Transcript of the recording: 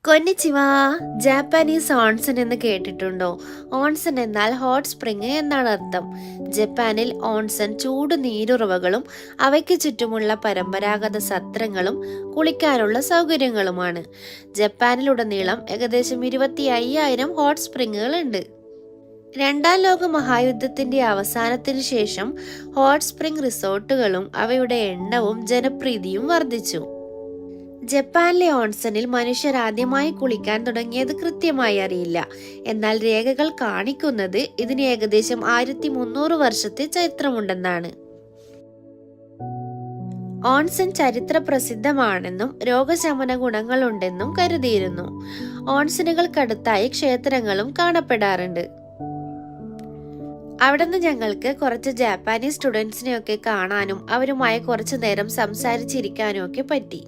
കൊന്നിച്ചിവ. Japanese ഓൺസൺ എന്ന് കേട്ടിട്ടുണ്ടോ? ഓൺസൺ എന്നാൽ ഹോട്ട് സ്പ്രിങ് എന്നാണ് അർത്ഥം. ജപ്പാനിൽ ഓൺസൺ ചൂട് നീരുറവകളും അവയ്ക്ക് ചുറ്റുമുള്ള പരമ്പരാഗത സത്രങ്ങളും കുളിക്കാനുള്ള സൗകര്യങ്ങളുമാണ്. ജപ്പാനിലുടനീളം ഏകദേശം 25,000 ഹോട്ട് സ്പ്രിങ്ങുകൾ ഉണ്ട്. രണ്ടാം ലോക മഹായുദ്ധത്തിന്റെ അവസാനത്തിനു ശേഷം ഹോട്ട് സ്പ്രിംഗ് റിസോർട്ടുകളും അവയുടെ എണ്ണവും ജനപ്രീതിയും വർദ്ധിച്ചു. ജപ്പാനിലെ ഓൺസണിൽ മനുഷ്യർ ആദ്യമായി കുളിക്കാൻ തുടങ്ങിയത് കൃത്യമായി അറിയില്ല. എന്നാൽ രേഖകൾ കാണിക്കുന്നത് ഇതിന് ഏകദേശം 1300 വർഷത്തെ ചരിത്രമുണ്ടെന്നാണ്. ഓൺസൺ ചരിത്ര പ്രസിദ്ധമാണെന്നും രോഗശമന ഗുണങ്ങളുണ്ടെന്നും കരുതിയിരുന്നു. ഓൺസണുകൾക്കടുത്തായി ക്ഷേത്രങ്ങളും കാണപ്പെടാറുണ്ട്. അവിടുന്ന് ഞങ്ങൾക്ക് കുറച്ച് ജാപ്പാനീസ് സ്റ്റുഡൻസിനെയൊക്കെ കാണാനും അവരുമായി കുറച്ചു നേരം സംസാരിച്ചിരിക്കാനും ഒക്കെ പറ്റി.